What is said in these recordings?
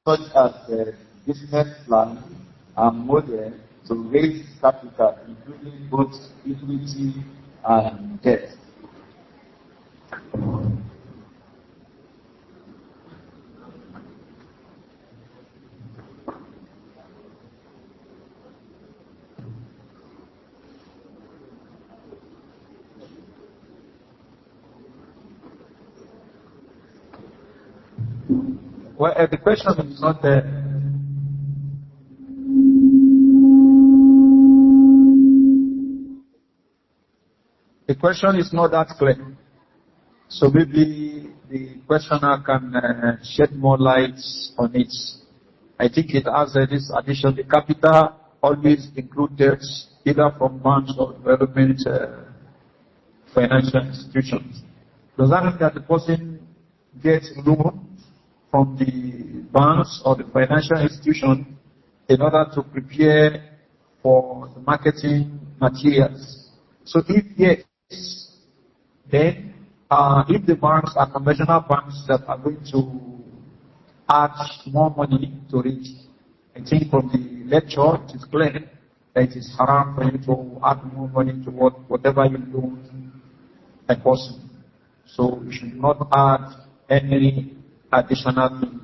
such as business plan and model to raise capital, including both equity and debt. Well, the question is not there. The question is not that clear. So maybe the questioner can shed more light on it. I think it has this addition. The capital always include debts, either from banks or development financial institutions. Does that mean that the person gets loan from the banks or the financial institution in order to prepare for the marketing materials? So if yes, then if the banks are conventional banks that are going to add more money to it, I think from the lecture it is clear that it is haram for you to add more money to whatever you loan a person. So you should not add any additional thing.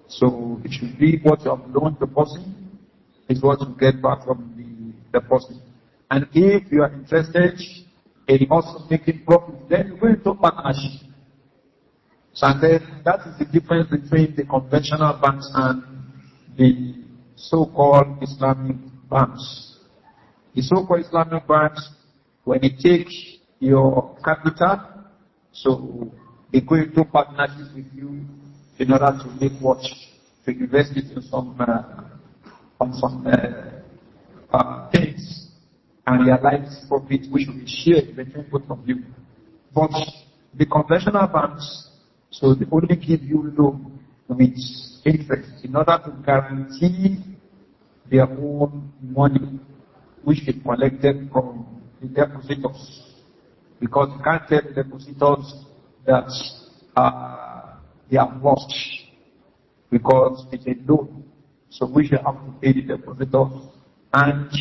So it should be what you have loaned the person is what you get back from the person. And if you are interested in also making profit, then you go into partnership. So and then that is the difference between the conventional banks and the so-called Islamic banks. The so-called Islamic banks, when they take your capital, so they go into partnerships with you in order to make what? To invest it in some things and realize profit which will be shared between both of you. But the conventional banks, so they only give you loan with interest in order to guarantee their own money which is collected from the depositors. Because you can't tell the depositors that they have lost because it's a loan. So we should have to pay the depositors and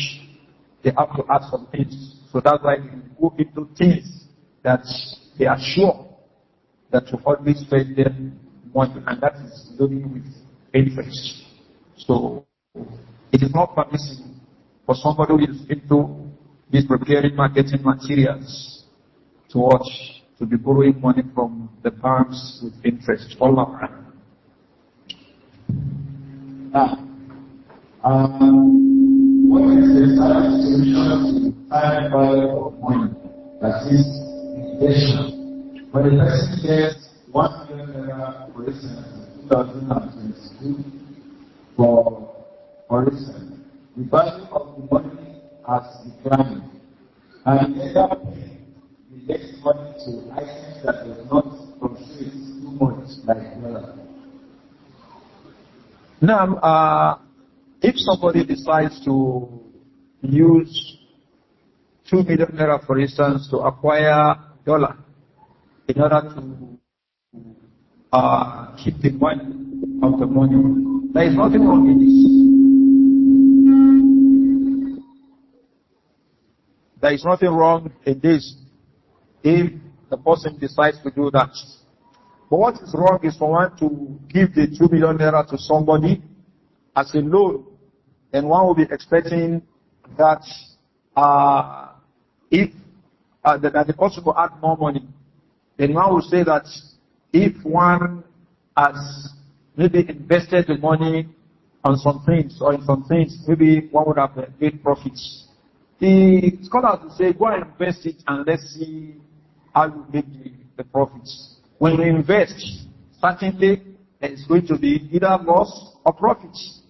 they have to add some things. So that's why they go into things that they are sure that you always pay them money, and that is loaning with interest. So it is not permissible for somebody who is into this preparing marketing materials to watch, to be borrowing money from the banks with interest. All around. What is the Islamic solution to high value of money? That is inflation. When a person gets 1 million naira, for instance, in 2022, for instance, the value of the money has declined, and the other the next money to items that does not fluctuate too much, like dollar. Now, if somebody decides to use 2 million naira, for instance, to acquire dollar in order to keep the money of the money, there is nothing wrong in this. There is nothing wrong in this if the person decides to do that. But what is wrong is for one to give the 2 million naira to somebody as a loan, and one will be expecting that if that the person will add more money, then one will say that if one has maybe invested the money on some things or in some things, maybe one would have made profits. The scholars will say, go and invest it and let's see how you make the profits. When you invest, certainly there is going to be either loss or profits.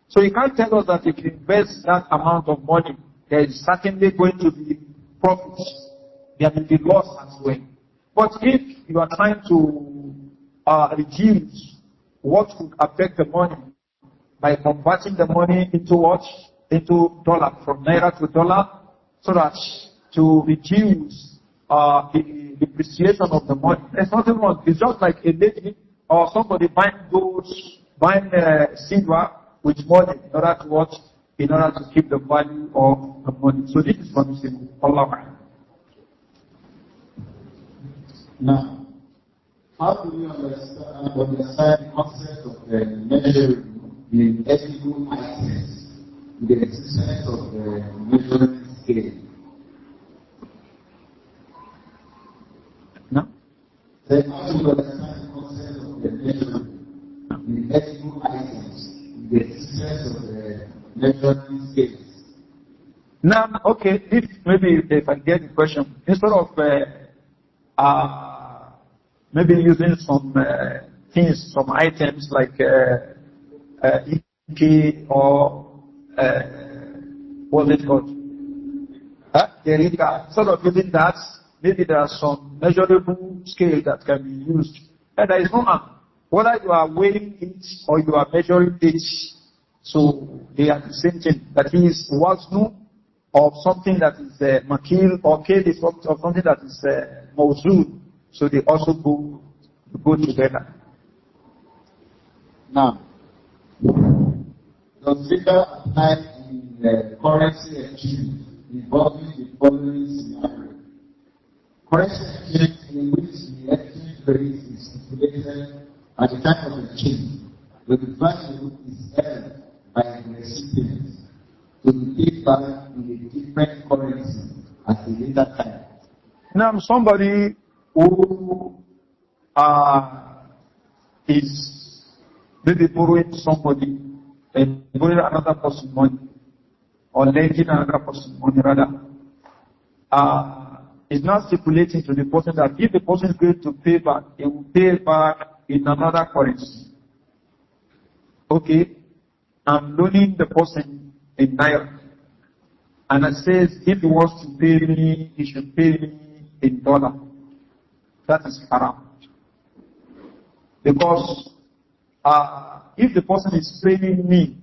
So you can't tell us that if you invest that amount of money, there is certainly going to be profits. There will be loss as well. But if you are trying to reduce what would affect the money by converting the money into what? Into dollar, from naira to dollar, so that to reduce the depreciation of the money. There's nothing wrong. It's just like a lady or somebody buying buying silver with money in order to what? In order to keep the value of the money. So this is permissible. Allah. Now, how do you understand the concept of the measuring in ethical items, the existence of the measuring scale? No? Then how do you understand the concept of the measuring in ethical items, the existence of the measuring scales? Now, okay, if I get the question, instead of maybe using some things, some items like EK or what's it called? Instead of using that, maybe there are some measurable scale that can be used. And there is no harm. Whether you are weighing it or you are measuring it, so they are the same thing. That is waznu of something that is makil or kil of something that is mawzun. So they also go together. Now, does figure apply in the currency exchange involving the following scenario? Currency exchange in which the exchange rate is stipulated at the time of exchange, but the value is held by the recipient to be paid back in a different currency at a later time. Now, somebody who is maybe borrowing somebody and borrowing another person money or lending another person money rather is not stipulating to the person that if the person is going to pay back, he will pay back in another currency. Okay, I'm loaning the person in naira, and it says if he wants to pay me, he should pay me in dollar. That is haram. Because if the person is paying me,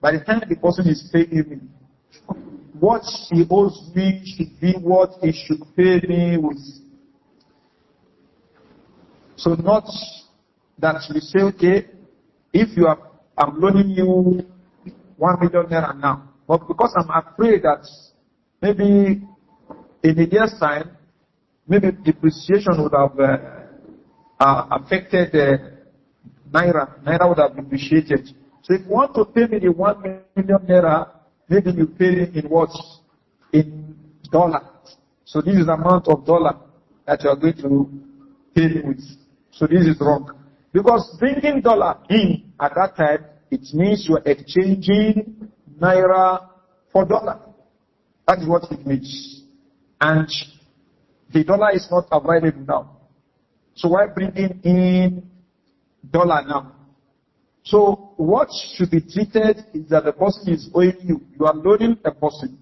by the time the person is paying me, what he owes me should be what he should pay me with. So not that we say, okay, if you are, I'm loaning you 1 million naira now, but because I'm afraid that maybe in a year's time, maybe depreciation would have affected naira. Naira would have depreciated. So if you want to pay me the 1 million naira, maybe you pay me in what? In dollar. So this is the amount of dollar that you are going to pay me with. So this is wrong. Because bringing dollar in at that time, it means you are exchanging naira for dollar. That is what it means. And the dollar is not available now. So why bringing in dollar now? So what should be treated is that the person is owing you. You are loaning a person.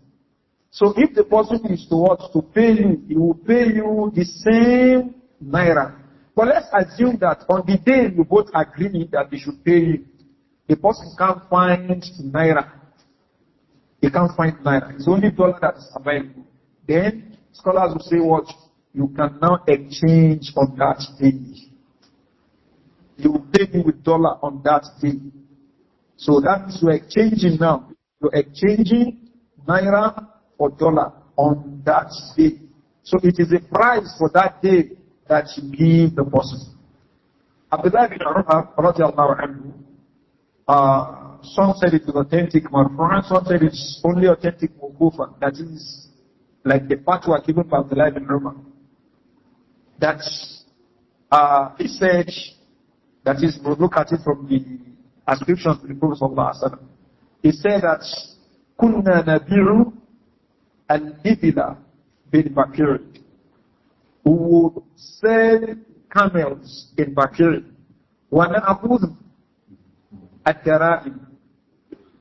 So if the person is to pay you, he will pay you the same naira. But let's assume that on the day you both agree that they should pay you, the person can't find naira. He can't find naira. It's only dollar that is available. Then scholars will say what? You can now exchange on that day. You will pay me with dollar on that day. So that means you're exchanging now. You're exchanging naira for dollar on that day. So it is a price for that day that you give the person. Abdullah bin Umar, radiallahu anhu, some said it is authentic marfu'an, some said it's only authentic mawqufan. That is like the fatwa given by Abdullah bin Umar. That he said, that is, we'll look at it from the ascription to the Prophet sallallahu alaihi wasallam. He said that kunna nabiru al-ibila bil-bakir. We would sell camels in Bakir. Wa na'khudh ad-dara'im.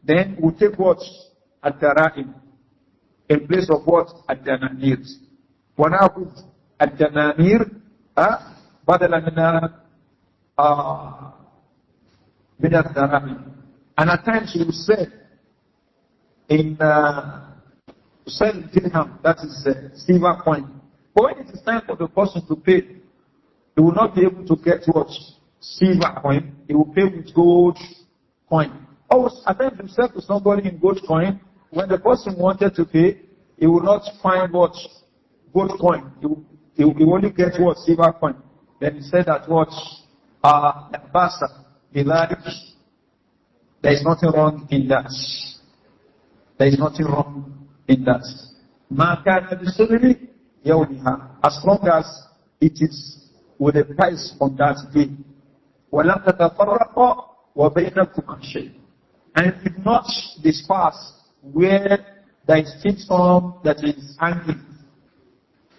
Then we take what? Ad-dara'im in place of what? Ad-dananir. Wa na'khudh ad-dananir badala min ad-dara'im. And at times we will sell in sell dirham, that is silver coin. But when it is time for the person to pay, he will not be able to get what? silver coin, he will pay with gold coin. Or attend himself to somebody in gold coin. When the person wanted to pay, he will not find what gold coin. He will only get what silver coin. Then he said that what basa, there is nothing wrong in that. There is nothing wrong in that. As long as it is with a price on that day. And if not disperse where there is still some that is hanging.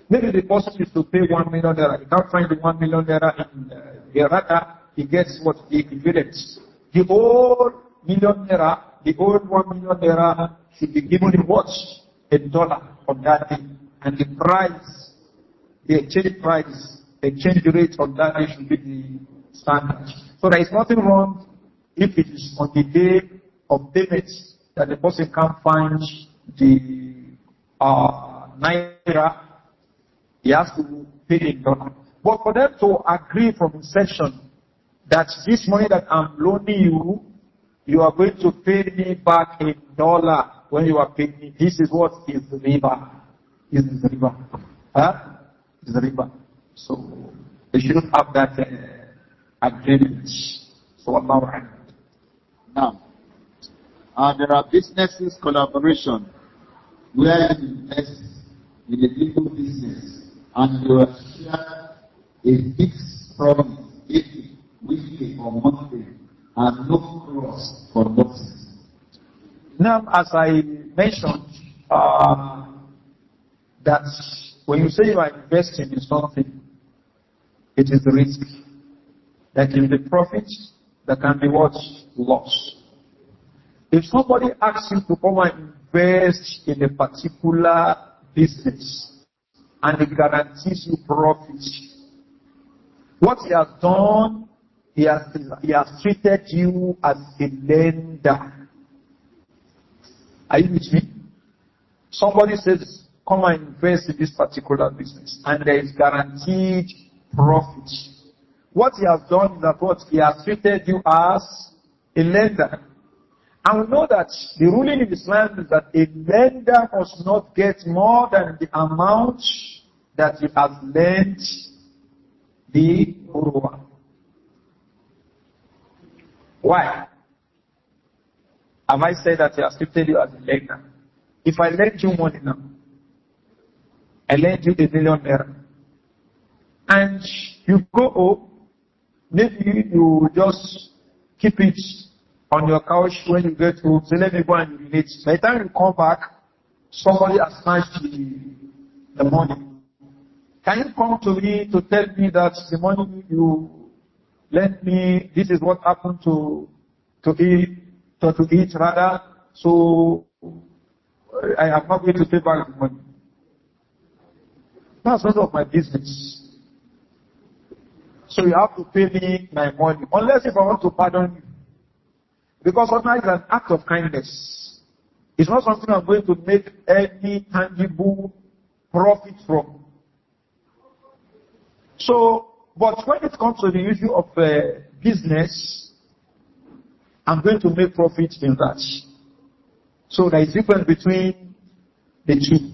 Maybe the person is to pay 1 million naira. He can't find the 1 million naira in Iraq. He gets what the equivalent. The old million naira, the old 1 million naira should be given in what? $1 on that day. And the price, the exchange price, the exchange rate on that day should be the standard. So there is nothing wrong if it is on the day of payment that the person can't find the naira, he has to pay in $1. But for them to agree from inception that this money that I'm loaning you, you are going to pay me back in $1 when you are paying me. This is what is the riba. This is the riba. This is the riba. So they shouldn't have that agreement. So Allah. Now, there are businesses collaboration where you invest in a little business and you share a fixed profit weekly or monthly and no cross for losses. Now, as I mentioned, that when you say you are investing in something, it is the risk. There can be profit, there can be what? Loss. If somebody asks you to come and invest in a particular business and it guarantees you profit, what he has done, he has treated you as a lender. Are you with me? Somebody says, come and invest in this particular business, and there is guaranteed profit. What he has done is that what he has treated you as a lender. And we know that the ruling in Islam is that a lender must not get more than the amount that he has lent the borrower. Why? Have I said that he has treated you as a lender? If I lend you money now, I lend you $1 million, and you go home, maybe you just keep it on your couch when you get home, say, let me go and urinate. By the time you come back, somebody has snatched the money. Can you come to me to tell me that the money you lent me, this is what happened to eat rather, so I am not going to pay back the money? That's none of my business. So you have to pay me my money, unless if I want to pardon you. Because sometimes it's an act of kindness. It's not something I'm going to make any tangible profit from. So, but when it comes to the issue of business, I'm going to make profit in that. So there is a difference between the two.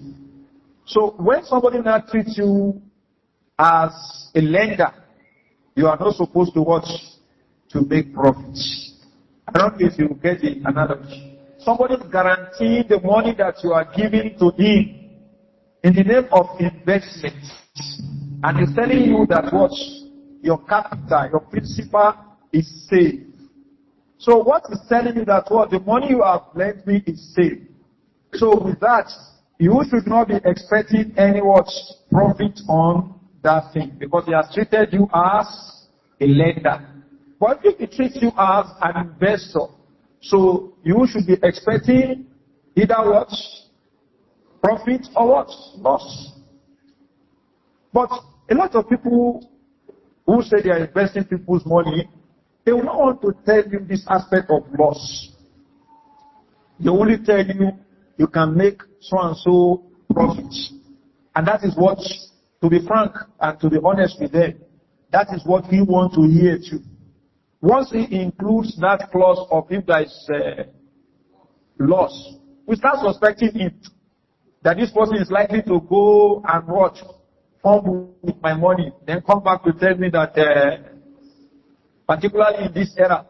So when somebody now treats you as a lender, you are not supposed to watch to make profits. I don't know if you get the analogy. Somebody is guaranteeing the money that you are giving to him in the name of investment. And he's telling you that what your capital, your principal is safe. So what is telling you that what the money you have lent me is safe. So with that, you should not be expecting any what profit on that thing, because he has treated you as a lender. But if he treats you as an investor, so you should be expecting either what? Profit or what? Loss. But a lot of people who say they are investing people's money, they will not want to tell you this aspect of loss. They only tell you you can make so and so profit. And that is what, to be frank and to be honest with them, that is what we want to hear too. Once he includes that clause of if there is loss, we start suspecting him that this person is likely to go and watch, fumble with my money, then come back to tell me that, particularly in this era,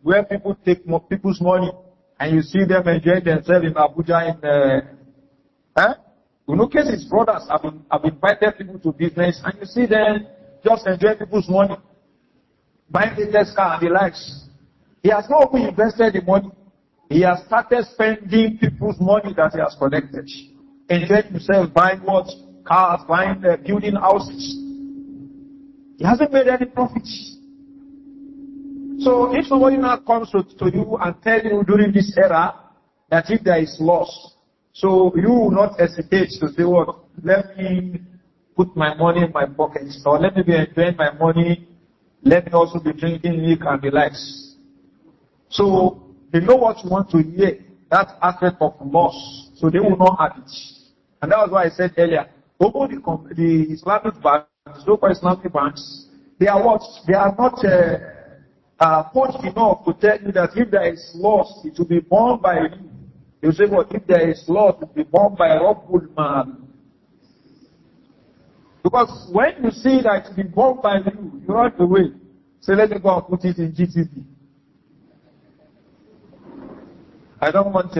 where people take people's money, and you see them enjoying themselves in Abuja in no case his brothers have invited people to business, and you see them just enjoying people's money, buying the latest car and the likes. He has not only invested the money, he has started spending people's money that he has collected, enjoying himself, buying what? Cars, buying, building houses. He hasn't made any profits. So if somebody now comes to you and tells you during this era that if there is loss, so you will not hesitate to say, what, let me put my money in my pockets, or let me be enjoying my money, let me also be drinking milk and the likes. So they know what you want to hear, that aspect of loss, so they will not have it. And that was why I said earlier, over the Islamic banks, so-called Islamic banks, they are what? They are not punch enough to tell you that if there is loss, it will be borne by you. You say, well, if there is loss, it will be borne by Rabbul Man. Because when you see that it will be borne by you, you run away. So let me go and put it in GTV. I don't want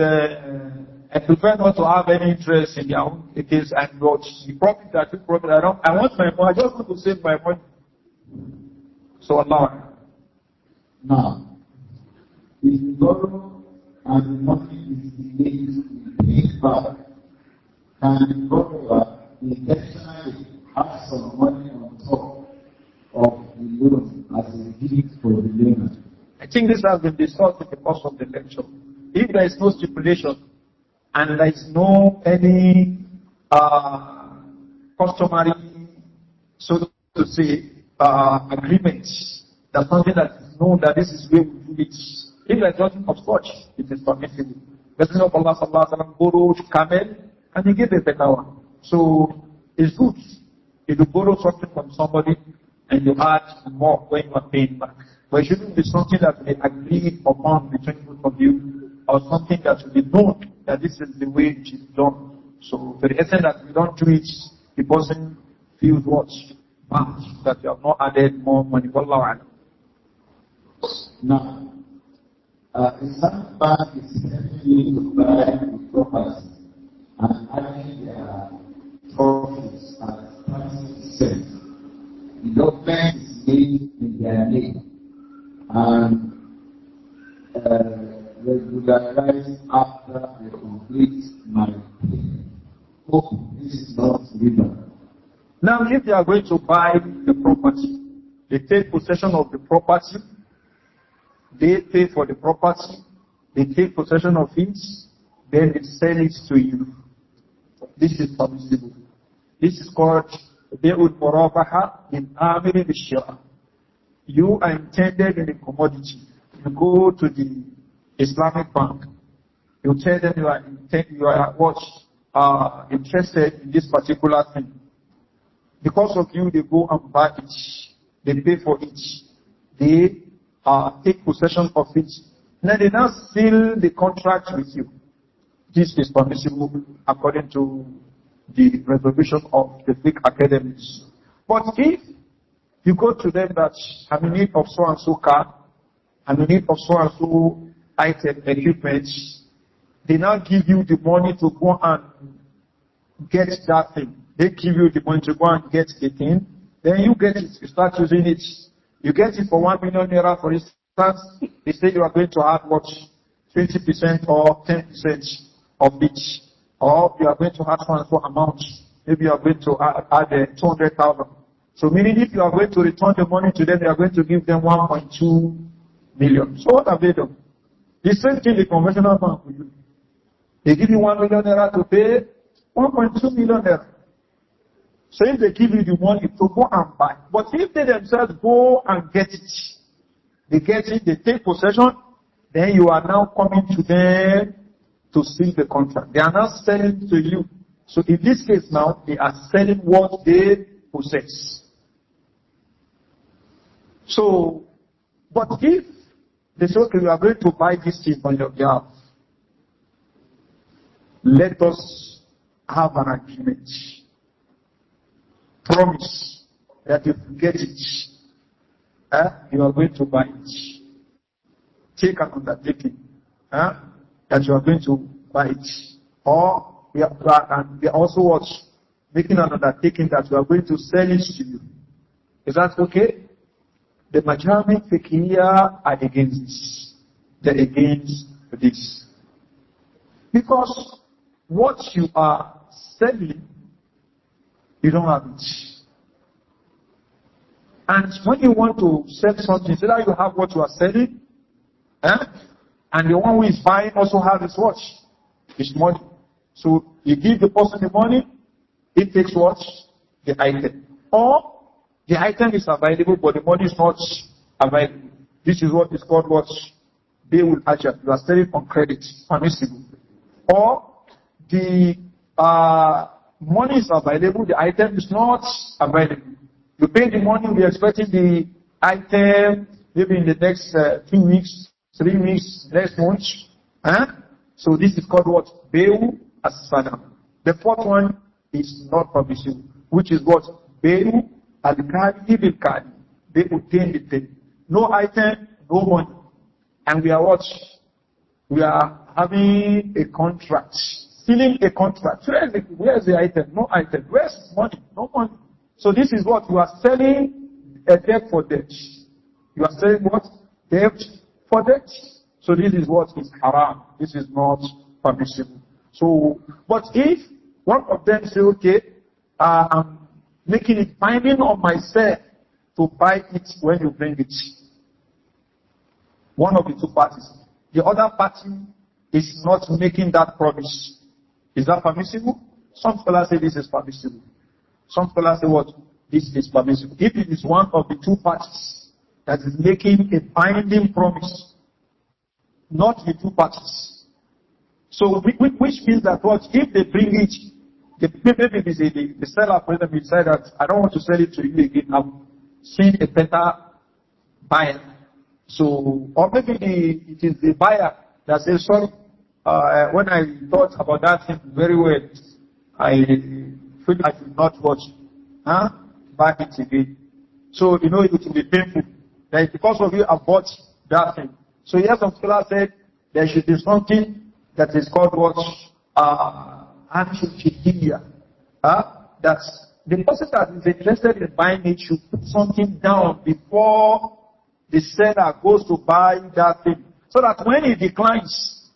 I prefer not to have any interest in their own case and what the profit that you profit. I want my money. I just want to save my money. So Allah. Now, if you borrow and the money is delayed to be paid back, can the borrower intentionally have some money on top of the loan as a gift for the lender? I think this has been discussed in the course of the lecture. If there is no stipulation and there is no any customary, so to say, agreement, that's something that is known that this is where we do it. If there is nothing of such, it is permissible. Messenger of Allah sallallahu alaihi wasallam borrowed camel and he gave a better one. So it's good if you borrow something from somebody and you add more when you are paying back. But it shouldn't be something that will be agreed upon between both of you, or something that will be known that this is the way it is done. So to the extent that we don't do it, the person feels what? Bad, that you have not added more money. Wallahu a'lam. Now, Islamic Bank is helping you to buy the property and adding their profits at 30%. The government is made in their name and regularized after I complete my pay. Hope this is not legal. Now, if they are going to buy the property, they take possession of the property, they pay for the property, they take possession of it, then they sell it to you. This is permissible. This is called Be'ul Murabaha in Amiri Bishira. You are intended in a commodity. You go to the Islamic bank. You tell them you are interested in this particular thing. Because of you, they go and buy it. They pay for it. They take possession of it. Then they now seal the contract with you. This is permissible according to the resolution of the Fiqh academies. But if you go to them that I'm in need of so and so car, I'm in need of so and so item, equipment, they now give you the money to go and get that thing. They give you the money to go and get the thing. Then you get it, you start using it. You get it for 1 million naira, for instance. They say you are going to add what? 20% or 10% of it. Or you are going to add so and so amount. Maybe you are going to add 200,000. So meaning if you are going to return the money to them, you are going to give them 1.2 million. So what have they done? The same thing the conventional bank will do. They give you 1 million naira to pay 1.2 million naira. So if they give you the money to go and buy, but if they themselves go and get it, they get it, they take possession, then you are now coming to them to seal the contract. They are now selling to you. So in this case now, they are selling what they possess. So But if they say, okay, we are going to buy this thing on your behalf, let us have an agreement. Promise that if you get it, you are going to buy it. Take an undertaking that you are going to buy it. Or we are also what? Making an undertaking that we are going to sell it to you. Is that okay? The majority fiqhiyya are against this. They're against this. Because what you are selling, you don't have it. And when you want to sell something, so that you have what you are selling, and the one who is buying also has his watch, his money. So you give the person the money, it takes what? The item. Or the item is available, but the money is not available. This is what is called what? Bay'ul ajab. You are selling on credit, permissible. Or the money is available, the item is not available. You pay the money, we are expecting the item maybe in the next 2 weeks, 3 weeks, next month. So this is called what? Bay'u as-salam. The fourth one is not permissible, which is what? Bay'u al-kadi bil-kadi. They obtain the thing. No item, no money. And we are what? We are having a contract. Sealing a contract. Where's the item? No item. Where's money? No money. So this is what? You are selling a debt for debt. You are selling what? Debt for debt. So this is what is haram. This is not permissible. So, but if one of them say, okay, I'm making it binding on myself to buy it when you bring it. One of the two parties. The other party is not making that promise. Is that permissible? Some scholars say this is permissible. Some scholars say what? This is permissible. If it is one of the two parties that is making a binding promise, not the two parties. So, which means that what? If they bring it, maybe the seller, for example, decide that I don't want to sell it to you again. I've seen a better buyer. So, or maybe it is the buyer that says, sorry, when I thought about that thing very well, I feel I should not watch, buy it again. So, it will be painful. That because of you, I bought that thing. So, yes, some scholars said there should be something that is called what? Ash-Shaykh. That the person that is interested in buying it should put something down before the seller goes to buy that thing. So that when he declines,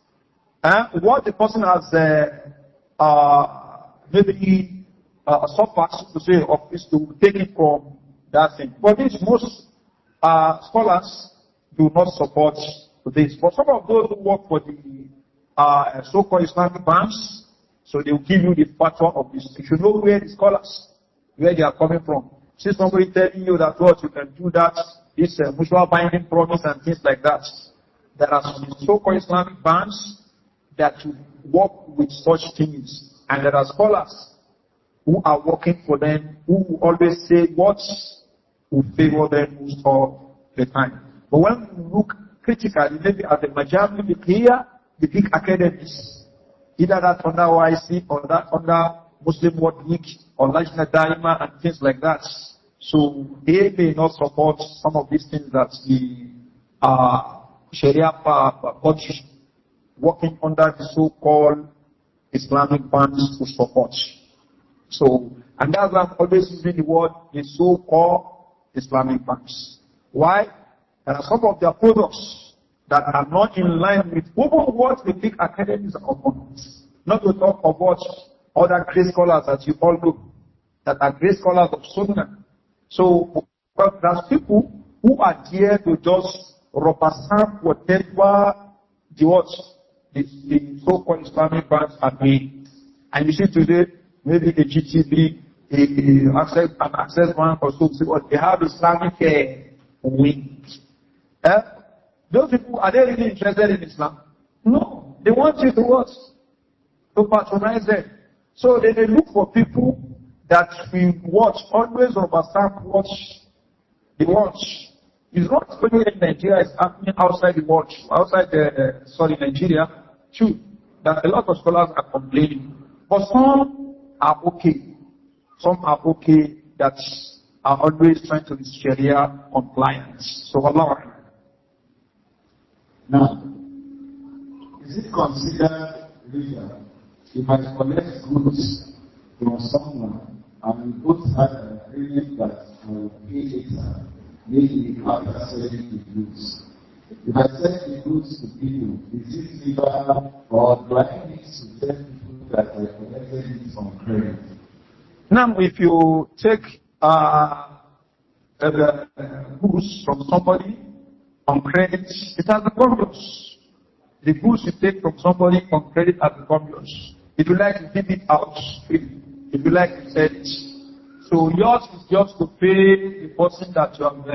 what the person has maybe suffered, to say, is to take it from that thing. But this, most scholars do not support this. But some of those who work for the so-called Islamic banks, so they will give you the fatwa of this. You should know where the scholars, where they are coming from. See somebody telling you that what you can do that, this mutual binding promise and things like that. There are some so-called Islamic banks that work with such things. And there are scholars who are working for them, who always say what will favor them most of the time. But when you look critically, maybe at the majority here, the big academies, either that under OIC or that under Muslim World League or Lajna Daima and things like that. So they may not support some of these things that the Sharia body working under the so-called Islamic banks to support. So, and that's why I'm always using the word the so-called Islamic banks. Why? There are some of their products that are not in line with even what the big academies are upon. Not to talk about other great scholars that you all know, that are great scholars of Sunnah. So, but there's people who are here to just rubber stamp whatever the so-called Islamic banks are doing. And you see today, maybe the GTB, an access bank or so, they have Islamic wing. Those people, are they really interested in Islam? No. They want you to what? To patronize them. So they look for people that we watch, always rubber stamp watch, the watch, It's not only in Nigeria, it's happening outside the world, Nigeria, too. That a lot of scholars are complaining. But some are okay. Some are okay that are always trying to be Sharia compliant. So Allah. Now, is it considered legal if I collect goods from someone and we both have an agreement that I will pay later, maybe after selling the goods? If I sell the goods to people, is it legal or do I need to tell people that I collected it from credit? Now, if you take the goods from somebody on credit, it has become yours. The goods you take from somebody on credit has become yours. If you like, you give it out freely. If you like, you sell it. So yours is just to pay the person that you have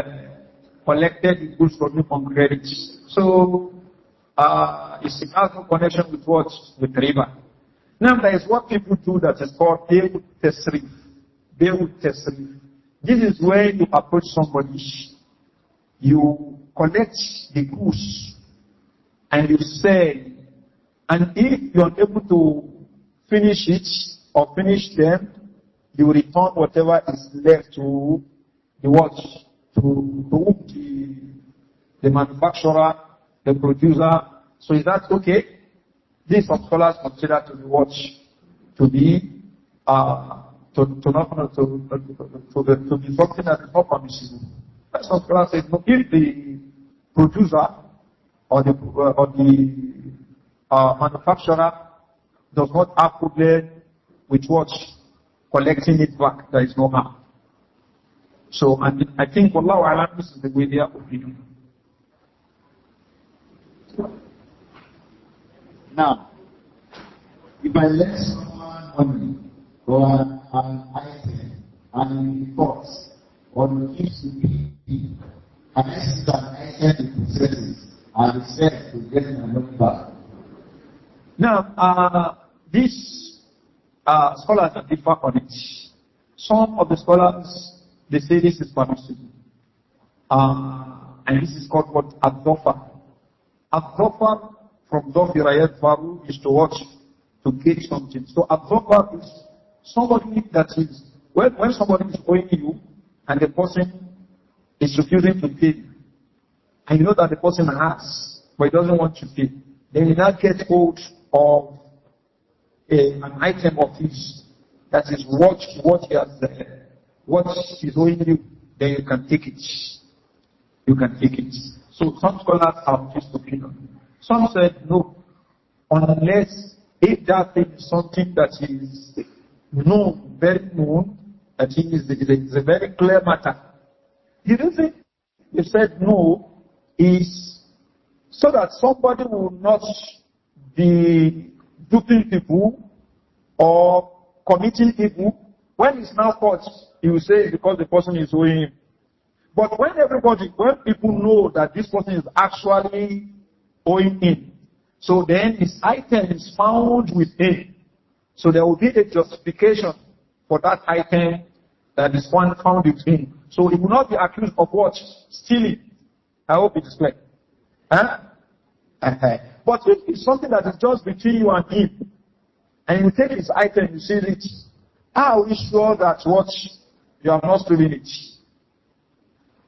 collected the goods from you on credit. So it has no connection with what? With riba. Now there is what people do that is called Be'ut Tasrif. Be'ut Tasrif. This is where you approach somebody, you collect the goods, and you say, and if you are able to finish it or finish them, you return whatever is left to the watch, to the manufacturer, the producer. So is that okay? This some scholars consider to be watch, to be to be something that is not permissible. Some scholars say no, if the producer or the manufacturer does not have problem with what collecting it back, there is no harm. So, and I think Wallahu A'lam, this is the way their opinion. Now, if I let someone money or an item and he reports or gives to me, and I see that item he possesses and he said to get my money back. Now, these scholars are differ on it. Some of the scholars, they say this is permissible. And this is called what? Ad-Dhafar. Ad-Dhafar from Dhafira Yadfaru is to watch, to get something. So Ad-Dhafar is somebody that is, when somebody is owing you and the person is refusing to pay, and you know that the person has, but he doesn't want to pay, then you now get hold of an item of his that is what he has, what he's owing you, then you can take it. You can take it. So some scholars have this opinion. Some said no, unless if that thing is something that is known, very known, that is a very clear matter. The reason they said no is so that somebody will not be duping people or committing evil. When it's now caught, he will say it's because the person is owing him. But when people know that this person is actually owing him, so then his item is found with him. So there will be a justification for that item that is found with him. So he will not be accused of what? Stealing. I hope it is clear. Huh? But if it's something that is just between you and him, and you take his item, you see it, how are we sure that what you have not stolen it?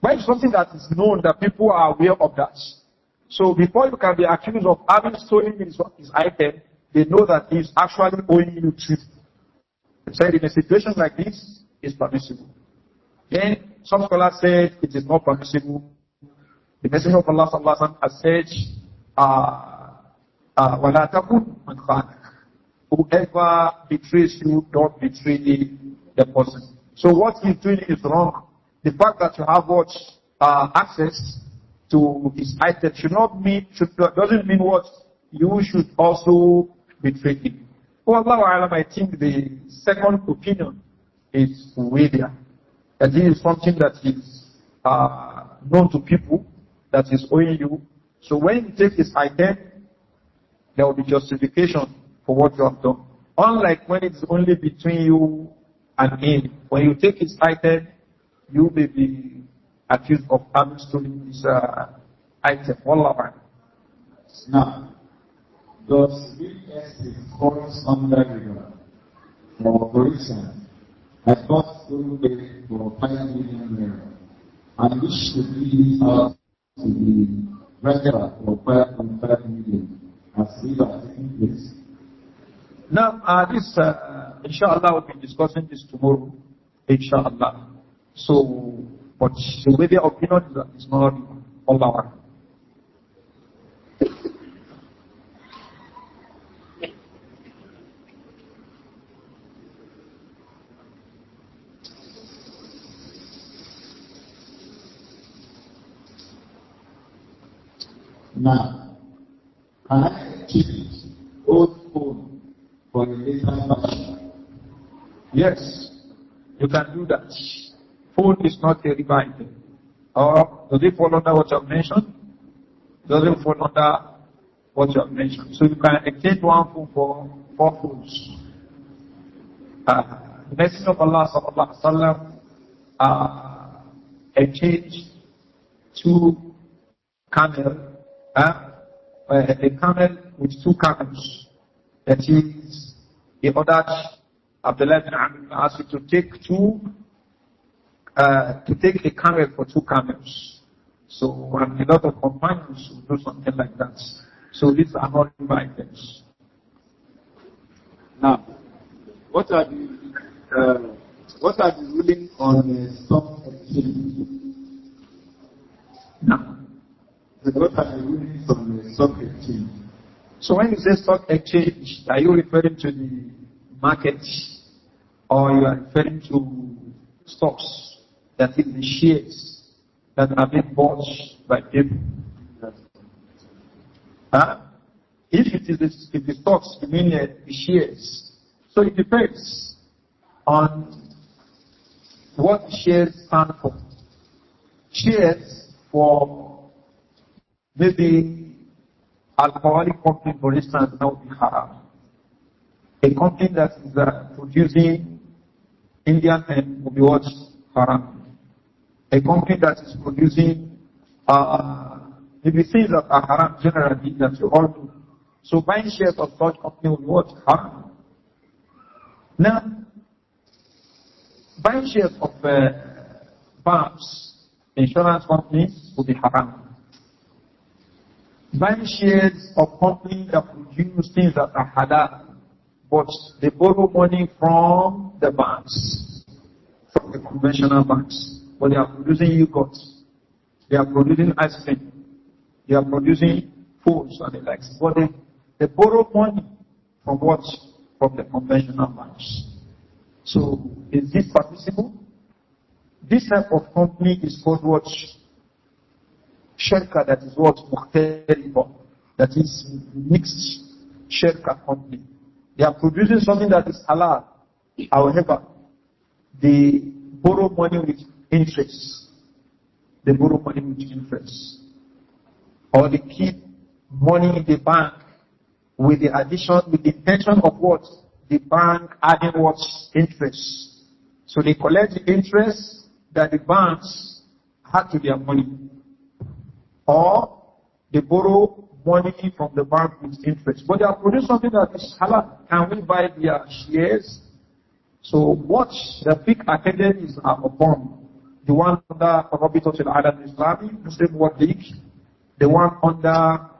When it's something that is known, that people are aware of that. So before you can be accused of having stolen his item, they know that he is actually owing you truth. So in a situation like this, it's permissible. Then some scholars say it is not permissible. The Messenger of Allah sallallahu alaihi wasallam has said, وَلَا تَكُنْ مَنْ خَانَكَ. Whoever betrays you, don't betray the person. So what he's doing is wrong. The fact that you have what access to his item doesn't mean what you should also betray him. For Allah, I think the second opinion is weightier. That this is something that is known to people, that is owing you. So when you take his item, there will be justification for what you have done. Unlike when it's only between you and him. When you take his item, you may be accused of having stolen this item. Wallah. Now, does real estate falls under river? For instance, I bought stolen bed for 5 million naira, and wish to give it out to the renter for 5.5 million as river taking place. Now, inshallah, we'll be discussing this tomorrow, inshallah. So, but the way the opinion is that it's not Allah. Now, can I keep old phone for a later version? Yes, you can do that. Phone is not a riba item. Or does it fall under what you have mentioned? Does it fall under what you have mentioned? So you can exchange one phone for 4 phones. The Messenger of Allah sallallahu alaihi wasallam exchanged 2 camels. A camel with 2 camels. That is, he ordered Abdullah bin Amr to take a camel for 2 camels. So, a lot of companions will do something like that. So, these are not items. Now, what are the rulings on the stock exchange? Now, what are the rulings on the stock exchange? So when you say stock exchange, are you referring to the market, or you are referring to stocks, that is the shares that are being bought by people? If the stocks, you mean the shares. So it depends on what shares stand for. Shares for maybe alcoholic company, for instance, now would be haram. A company that is producing Indian hemp will be what? Haram. A company that is producing maybe things that are haram generally that you all do. So buying shares of such company will be what? Haram. Now, buying shares of banks, insurance companies will be haram. Buying shares of companies that produce things that are halal, but they borrow money from the banks, from the conventional banks. But they are producing yogurt, they are producing ice cream, they are producing foods and the likes. But they borrow money from what? From the conventional banks. So, is this permissible? This type of company is called what? Shirka, that is what? Muhtariba, that is mixed shirka company. They are producing something that is halal. However, they borrow money with interest. They borrow money with interest. Or they keep money in the bank with the intention of what? The bank adding what? Interest. So they collect the interest that the banks had to their money. Or they borrow money from the bank with interest. But they are producing something that is halal. Can we buy their shares? So what the big academics are upon, the one under Rabitatul Alam Islami, Muslim World League, the one under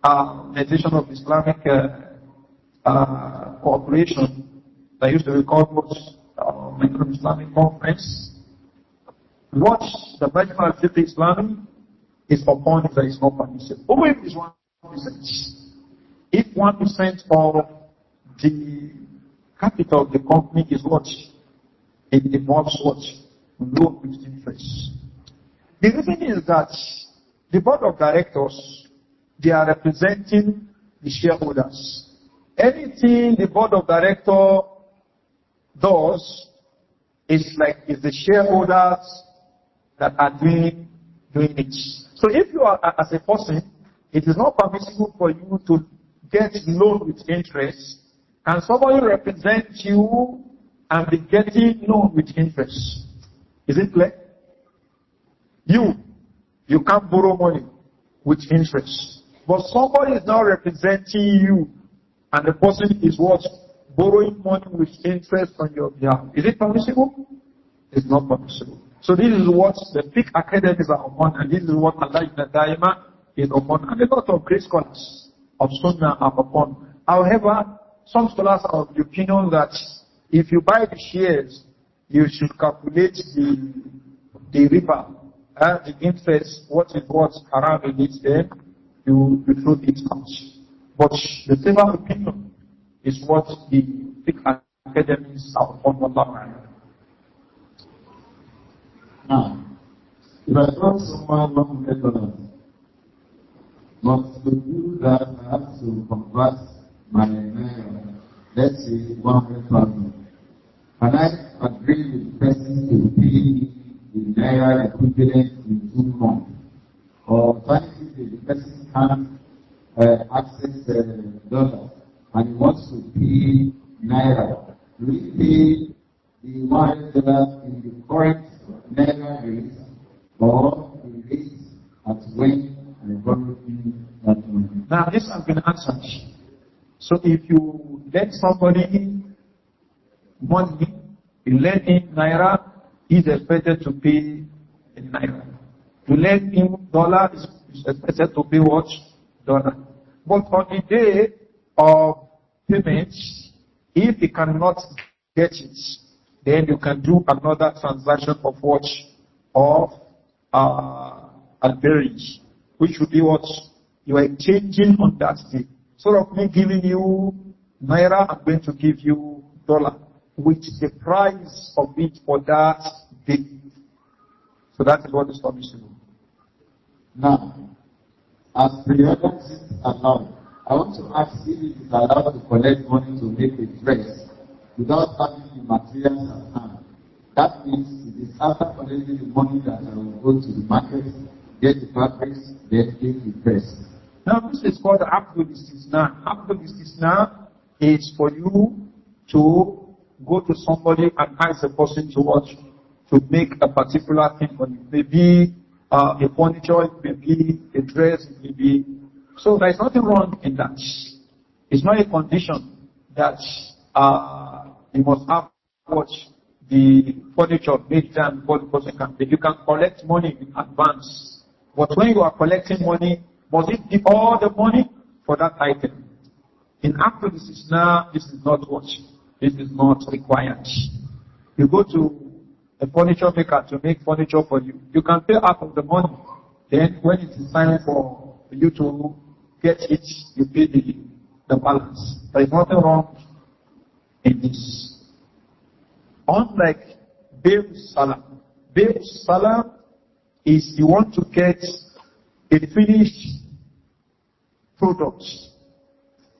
Organization of Islamic Cooperation, that used to be called Islamic Conference, what the Majma al-Fiqh Islami is upon is that it's not permissible. Only if it's 1%. If 1% of the capital of the company is what? It involves what? Loan with interest. The reason is that the board of directors, they are representing the shareholders. Anything the board of directors does is the shareholders that are doing it. So if you are as a person, it is not permissible for you to get loan with interest. Can somebody represent you and be getting loan with interest? Is it clear? You can't borrow money with interest. But somebody is now representing you, and the person is what? Borrowing money with interest on your behalf. Is it permissible? It's not permissible. So this is what the fiqh academies are upon, and this is what Allah ibn Daima is upon, and a lot of great scholars of Sunnah are upon. However, some scholars are of the opinion that if you buy the shares, you should calculate the riba, the interest, what is what haram in it, then you throw it out. But the same opinion is what the fiqh academies are upon. Allah. Now, if I brought someone $100, but to do that, I have to convert my naira, let's say 100,000. Can I agree with the person to pay the naira equivalent in 2 months? Or alternatively, the person can't access dollars and he wants to pay naira. Do we pay the $100 in the current naira rate or the rate at when I borrow that money? Now this has been answered. So if you lend somebody money, you lend him naira, he's expected to pay in naira. You lend him dollar, he's expected to pay what? Dollar. But on the day of payment, if he cannot get it, then you can do another transaction of what? Of al-berry, which would be what? You are exchanging on that day. Sort of me giving you naira, I'm going to give you dollar, with the price of it for that day. So that is what is permissible. Now, as periodicity is allowed, I want to ask if it is allowed to collect money to make a dress without having the materials at hand. That means it is after collecting the money that I will go to the market, get the fabrics, then take the dress. Now this is called Abul-Istisna. Abul-Istisna is for you to go to somebody and ask the person to watch, to make a particular thing for you. Maybe a furniture, it may be a dress, it may be. So there is nothing wrong in that. It's not a condition that you must have what the furniture made done before the person can pay. You can collect money in advance. But when you are collecting money, must it be all the money for that item? In actual Istisna, this is not what? This is not required. You go to a furniture maker to make furniture for you. You can pay half of the money. Then when it is time for you to get it, you pay the balance. There is nothing wrong in this. Unlike Be'u Salam. Be'u Salam is you want to get a finished product.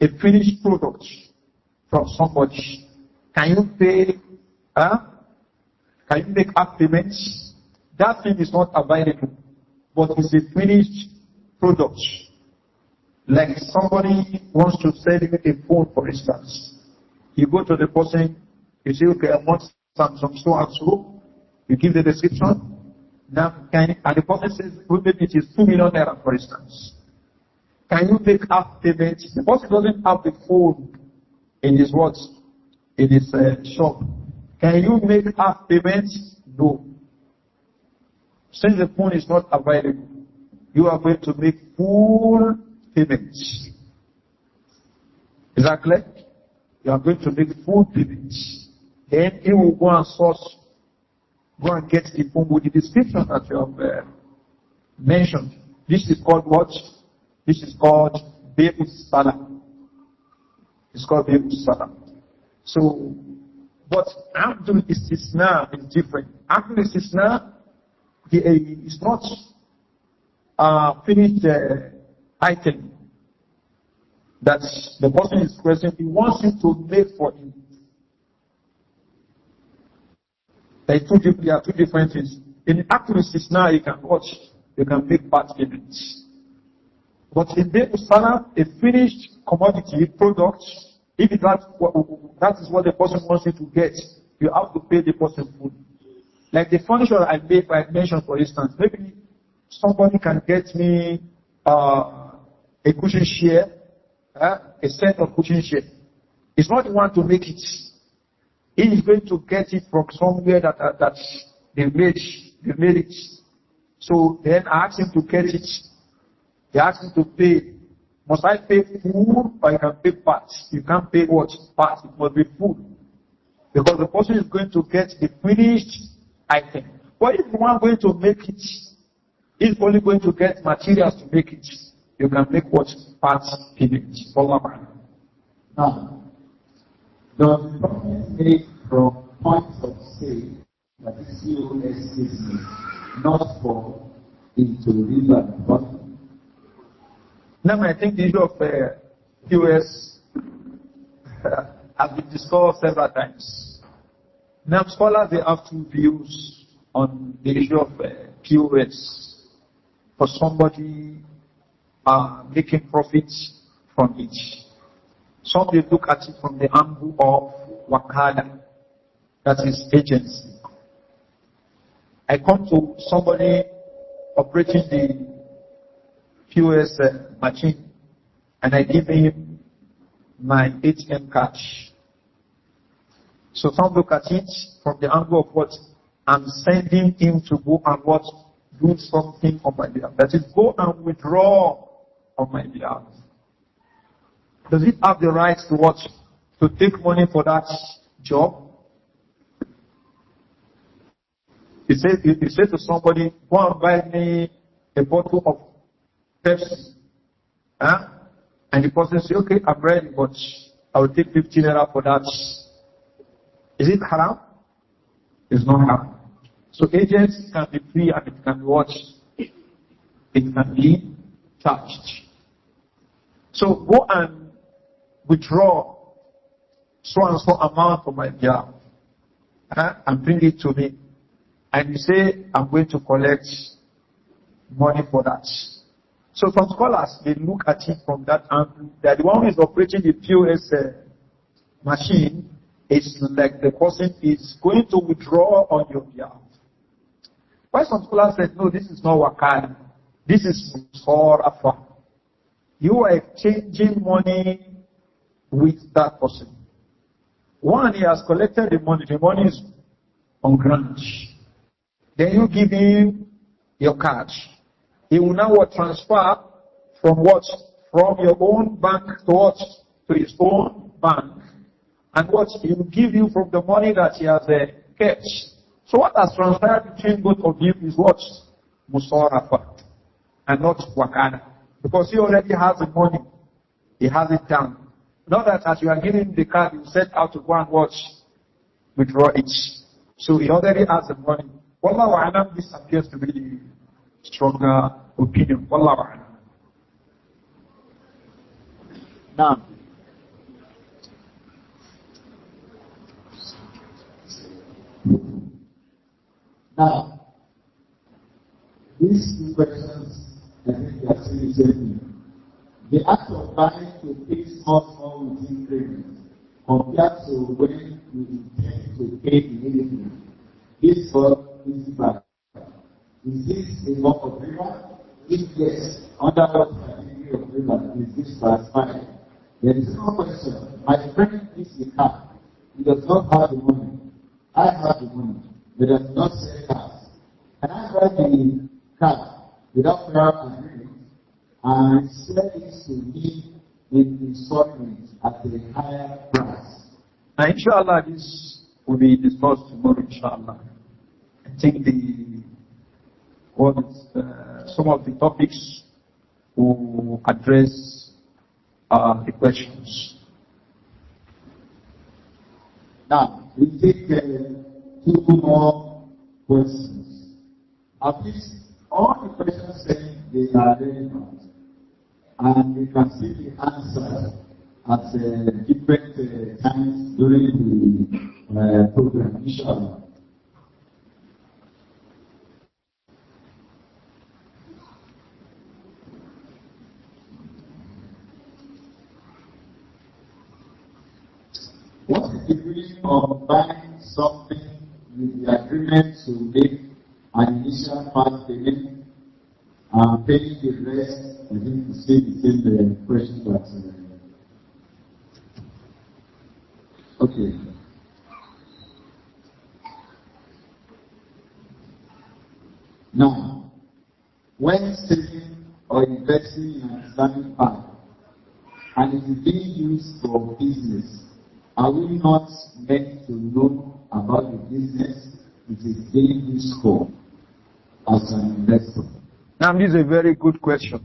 A finished product from somebody. Can you pay? Can you make half payments? That thing is not available, but it's a finished product. Like somebody wants to sell you a phone, for instance. You go to the person, you say, okay, I want Samsung so and so. You give the description. Now, and the person says, well, maybe it is 2 million naira, for instance. Can you make half payment? The person doesn't have the phone in his what? In his shop. Can you make half payment? No. Since the phone is not available, you are going to make full payments. Is that clear? You are going to make full payments. Then he will go and source, go and get the phone with the description that you have mentioned. This is called what? This is called Be'u Salam. It's called Be'u Salam. So, but Abdul Istisna is different. Abdul Istisna is not finished item that the person is requesting. He wants you to make for him. There are two different things. In Abdul Istisna, you can watch, you can make part payments. But in Be'u Salam, a finished commodity product, if that is what the person wants you to get, you have to pay the person full. Like the furniture I mentioned, for instance, maybe somebody can get me a cushion chair, a set of cushion chair. It's not the one to make it. He is going to get it from somewhere that they made it. So then I asked him to get it. He asked him to pay. Must I pay full or you can pay parts? You can't pay what? Parts. It must be full. Because the person is going to get the finished item. But if the one going to make it is only going to get materials to make it, you can make what? Parts payment. Now, does the profit made from points of sale, that is COS business, not fall into riba profit? Now, I think the issue of POS has been discussed several times. Now, scholars, they have two views on the issue of POS. For somebody making profits from it. Some they look at it from the angle of wakala, that is agency. I come to somebody operating the POS machine and I give him my ATM cash. So some look at it from the angle of what I'm sending him to go and what do something on my behalf. That is, go and withdraw on my behalf. Does it have the right to what? To take money for that job? You say to somebody, go and buy me a bottle of Pepsi. Huh? And the person says, okay, I'm ready, but I will take 15 naira for that. Is it haram? It's not haram. So agents can be free and it can be watched. It can be charged. So go and withdraw so and so amount from my behalf and bring it to me. And you say, I'm going to collect money for that. So some scholars, they look at it from that angle, that the one who is operating the POS machine is like the person is going to withdraw on your behalf. Why some scholars said, no, this is not wakala. This is musarafa. You are exchanging money with that person. One, he has collected the money is on grant. Then you give him your cash. He will now transfer from what? From your own bank to what? To his own bank. And what? He will give you from the money that he has kept. So what has transpired between both of you is what? Musarafa. And not wakana. Because he already has the money. He has it down. Not that as you are giving the card, you set out to go and watch, withdraw it. So he already has the money. Wallahu a'lam, this appears to be the stronger opinion. Wallahu a'lam. Now, these two questions, I think they are seriously. The act of buying to pay small within payments compared to when you intend to pay immediately. This for easy buy. Is this a work of riba? If yes, under what category of riba is this classified? There is no question. My friend is a car. He does not have the money. I have the money. But does not sell cars. Can I buy the car without prior agreement and sell it to me in installments at a higher price? Now, inshallah, this will be discussed tomorrow, inshallah. I think some of the topics will address the questions. Now, we take two more questions. At least all the questions saying they are relevant, and we can see the answer at different times during the program, inshallah. What is the meaning of buying something with the agreement to make an initial part payment and paying the rest. I think it's still the same question that. Okay. Now, when saving or investing in an Islamic bank and it is being used for business, are we not meant to know about the business it is being used for as an investor? Now, this is a very good question.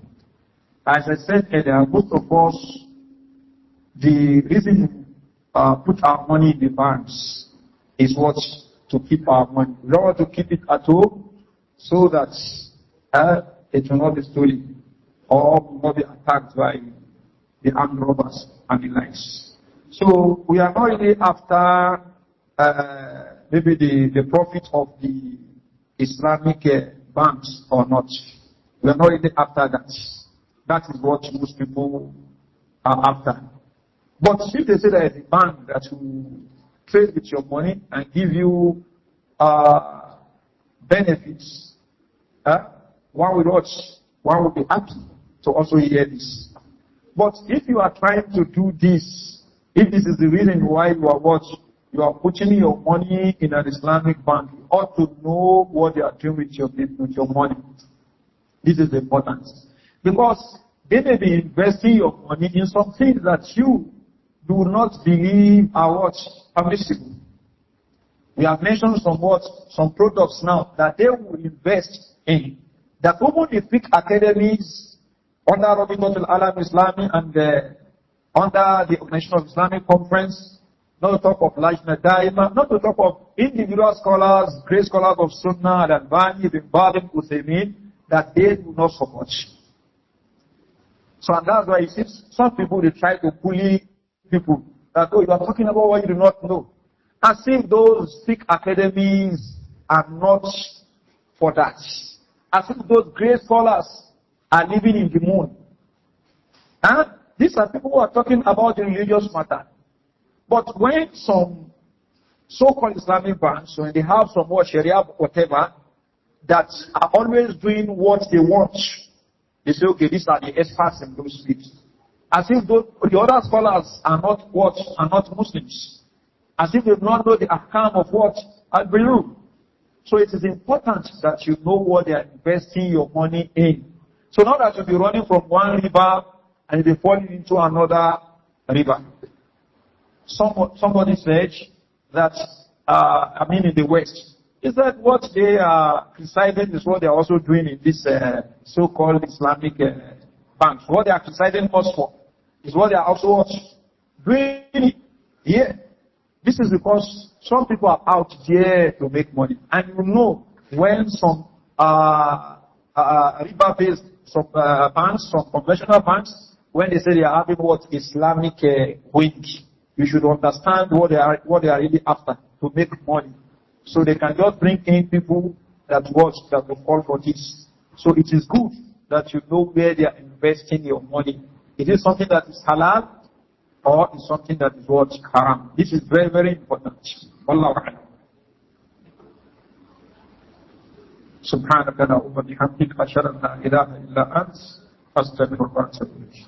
As I said earlier, most of us, the reason put our money in the banks is what? To keep our money. We don't want to keep it at home so that it will not be stolen or will not be attacked by the armed robbers and the likes. So we are not really after maybe the profit of the Islamic banks or not. We are not really after that. That is what most people are after. But if they say there is a bank that will trade with your money and give you benefits, one will be happy to also hear this. But if you are trying to do this, if this is the reason why you are putting your money in an Islamic bank, you ought to know what they are doing with your money. This is important. Because they may be investing your money in some things that you do not believe are permissible. We have mentioned some products now that they will invest in. That even the big academies under Rabitatul Alam Islami and under the Organization of Islamic Conference, not to talk of Lajna Daima, not to talk of individual scholars, great scholars of Sunnah, Al-Albani, Ibn Baz, Uthaymeen, that they do not support. So and that's why you see some people, they try to bully people that, oh, you are talking about what you do not know. As if those big academies are not for that. As if those great scholars are living in the moon. And these are people who are talking about the religious matter. But when some so-called Islamic banks, when they have some more Sharia, whatever, that are always doing what they want, they say, okay, these are the experts in those fields. As if the other scholars are not Muslims. As if they do not know the ahkam of what? Al-Biru. So it is important that you know what they are investing your money in. So not that you'll be running from one river and you'll be falling into another river. Somebody said that, in the West, is that what they are criticizing is what they are also doing in this so-called Islamic banks. What they are criticizing us for is what they are also doing here. This is because some people are out there to make money. And you know, when some riba-based banks, some conventional banks, when they say they are having what Islamic wing, you should understand what they are really after to make money. So they can just bring in people that will fall for this. So it is good that you know where they are investing your money. Is it something that is halal or is something that is what haram? This is very, very important. Wallahu a'lam. سبحانك اللهم وبحمدك أشهد أن لا إله إلا أنت أستغفرك وأتوب إليك.